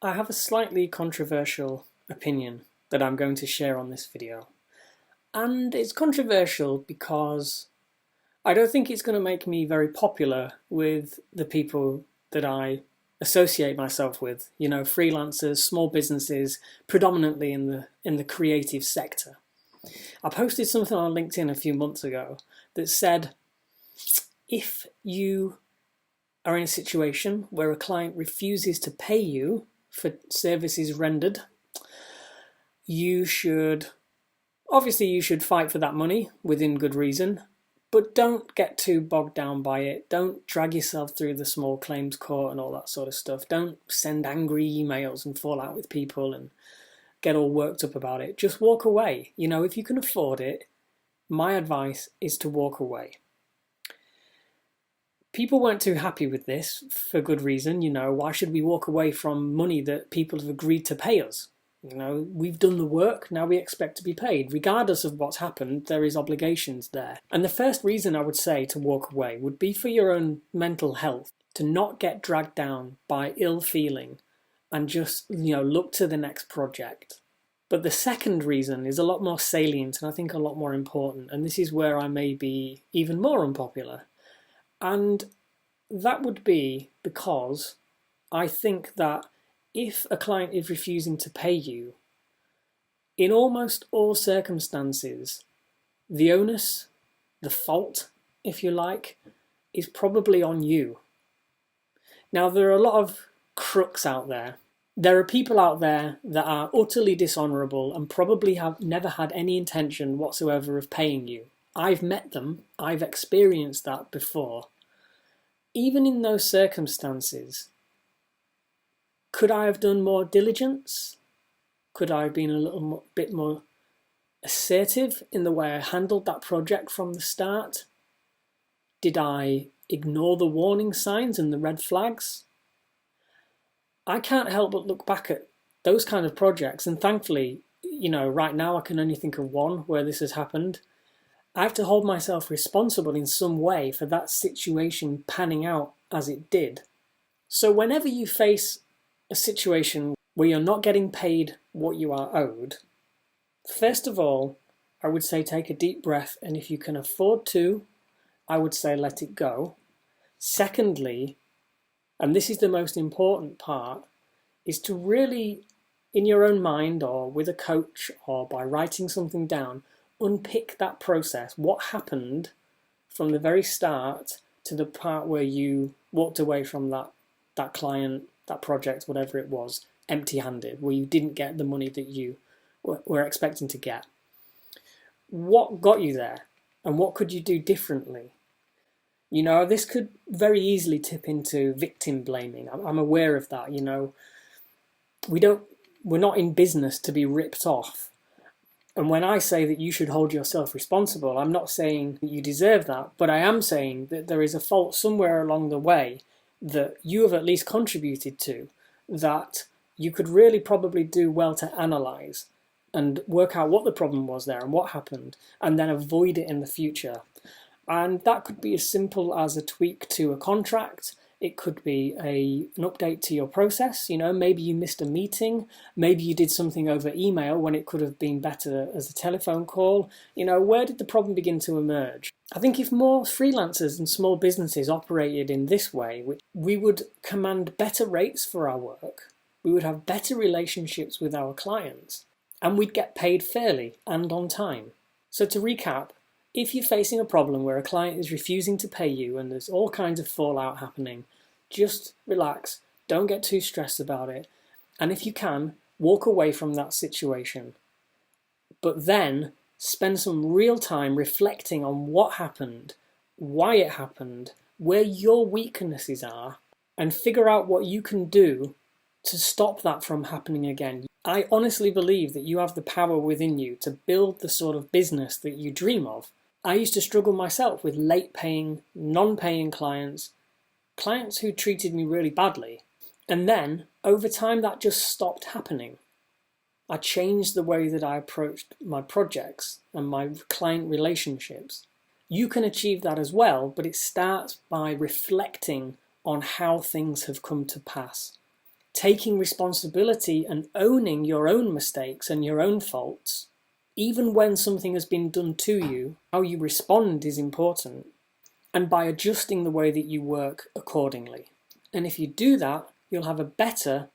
I have a slightly controversial opinion that I'm going to share on this video. And it's controversial because I don't think it's going to make me very popular with the people that I associate myself with, freelancers, small businesses, predominantly in the creative sector. I posted something on LinkedIn a few months ago that said, if you are in a situation where a client refuses to pay you for services rendered, you should fight for that money within good reason, but don't get too bogged down by it. Don't drag yourself through the small claims court and all that sort of stuff. Don't send angry emails and fall out with people and get all worked up about it. Just walk away. If you can afford it, my advice is to walk away. People weren't too happy with this for good reason. Why should we walk away from money that people have agreed to pay us? We've done the work, now we expect to be paid. Regardless of what's happened, there is obligations there. And the first reason I would say to walk away would be for your own mental health, to not get dragged down by ill feeling and just, look to the next project. But the second reason is a lot more salient and I think a lot more important, and this is where I may be even more unpopular. And that would be because I think that if a client is refusing to pay you, in almost all circumstances, the onus, the fault, if you like, is probably on you. Now, there are a lot of crooks out there. There are people out there that are utterly dishonourable and probably have never had any intention whatsoever of paying you. I've met them, I've experienced that before. Even in those circumstances, could I have done more diligence? Could I have been a little bit more assertive in the way I handled that project from the start? Did I ignore the warning signs and the red flags? I can't help but look back at those kind of projects, and thankfully, right now I can only think of one where this has happened. I have to hold myself responsible in some way for that situation panning out as it did. So whenever you face a situation where you're not getting paid what you are owed, first of all, I would say take a deep breath, and if you can afford to, I would say let it go. Secondly, and this is the most important part, is to really, in your own mind or with a coach or by writing something down, unpick that process. What happened from the very start to the part where you walked away from that client, that project, whatever it was, empty-handed, where you didn't get the money that you were expecting to get. What got you there? And what could you do differently? This could very easily tip into victim blaming. I'm aware of that. We're not in business to be ripped off. And when I say that you should hold yourself responsible, I'm not saying that you deserve that, but I am saying that there is a fault somewhere along the way that you have at least contributed to, that you could really probably do well to analyse and work out what the problem was there and what happened, and then avoid it in the future. And that could be as simple as a tweak to a contract. It could be an update to your process. Maybe you missed a meeting. Maybe you did something over email when it could have been better as a telephone call. Where did the problem begin to emerge? I think if more freelancers and small businesses operated in this way, we would command better rates for our work. We would have better relationships with our clients, and we'd get paid fairly and on time. So to recap, if you're facing a problem where a client is refusing to pay you and there's all kinds of fallout happening, just relax, don't get too stressed about it, and if you can, walk away from that situation. But then spend some real time reflecting on what happened, why it happened, where your weaknesses are, and figure out what you can do to stop that from happening again. I honestly believe that you have the power within you to build the sort of business that you dream of. I used to struggle myself with late paying, non-paying clients who treated me really badly. And then, over time, that just stopped happening. I changed the way that I approached my projects and my client relationships. You can achieve that as well, but it starts by reflecting on how things have come to pass. taking responsibility and owning your own mistakes and your own faults, even when something has been done to you, how you respond is important, and by adjusting the way that you work accordingly. And if you do that, you'll have a better,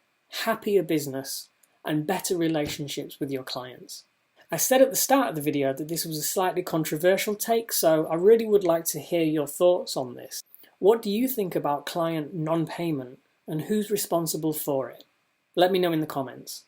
happier business and better relationships with your clients. I said at the start of the video that this was a slightly controversial take, so I really would like to hear your thoughts on this. What do you think about client non-payment and who's responsible for it? Let me know in the comments.